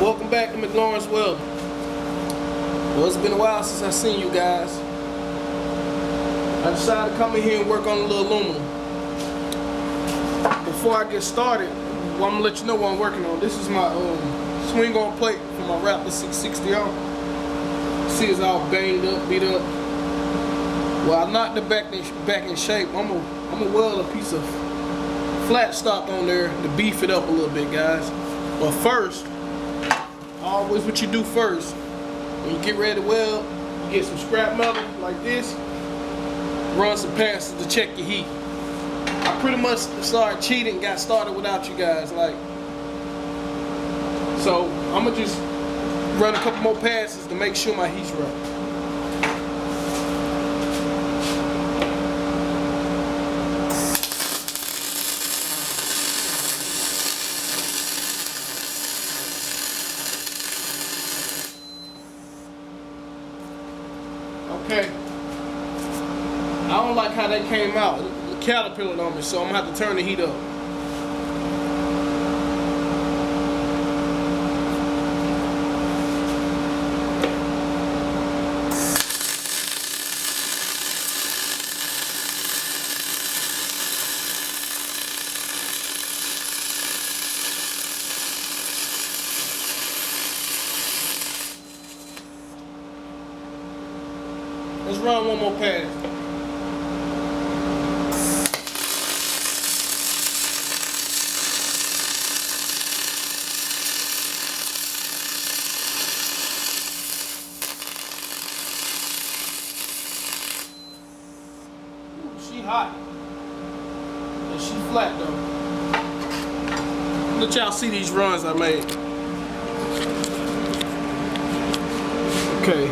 Welcome back to McLaurins Welding. Well, it's been a while since I've seen you guys. I decided to come in here and work on a little aluminum. Before I get started, I'm gonna let you know what I'm working on. This is my swing arm plate for my Raptor 660R. See, it's all banged up, beat up. Well, I knocked it back in shape. I'm gonna weld a piece of flat stock on there to beef it up a little bit, guys. But first, always what you do first, when you get ready to weld, you get some scrap metal like this, run some passes to check your heat. I pretty much started cheating, got started without you guys, so I'm gonna just run a couple more passes to make sure my heat's right. Okay, I don't like how that came out. It caterpillared on me, so I'm gonna have to turn the heat up. Let's run one more pass. Ooh, she hot. And she flat though. Let y'all see these runs I made. Okay.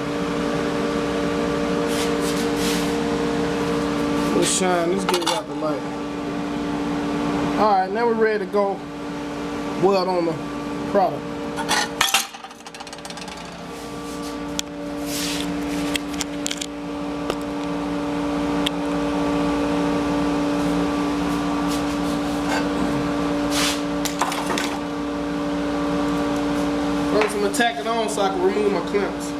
Let's shine, let's get it out the light. Alright, now we're ready to go weld on the product. First I'm going to tack it on so I can remove my clamps.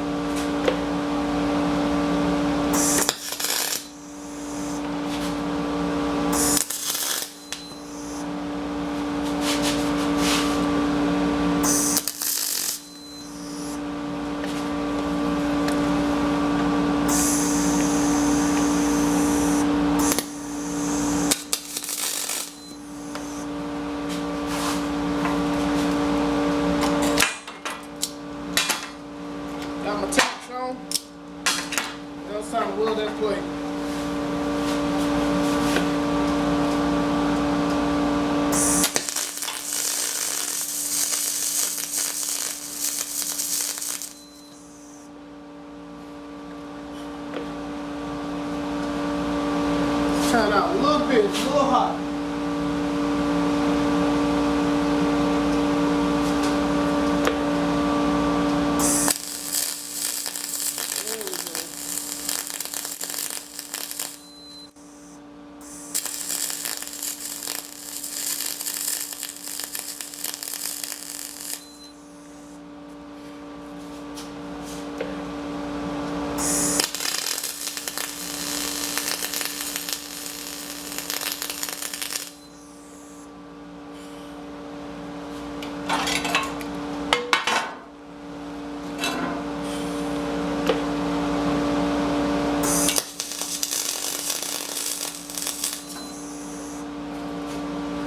Got my tacks on. Now it's time to weld that plate. Turn out a little bit, it's a little hot.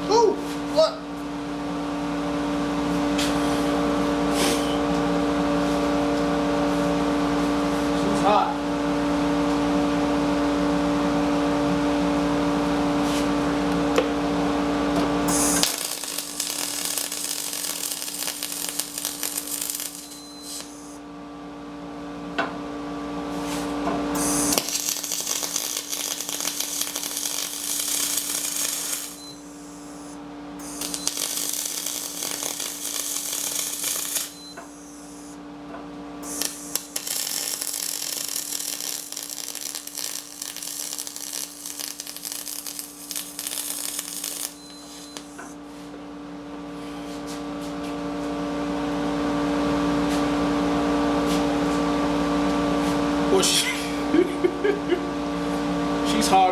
Ooh, look. She's hot.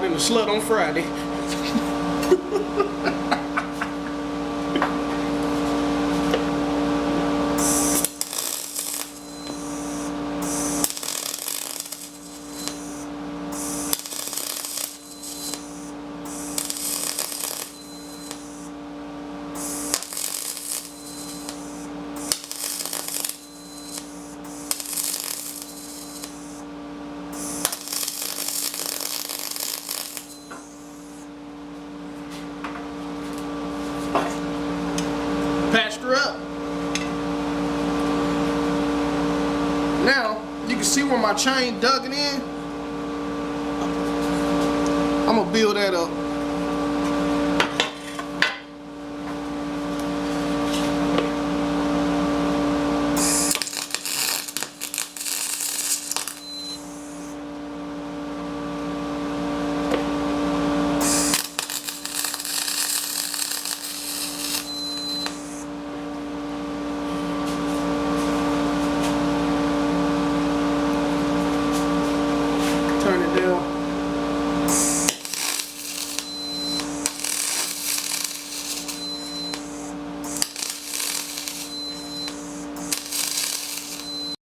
than a slut on Friday. Patched her up. Now you can see where my chain dug it in. I'm gonna build that up.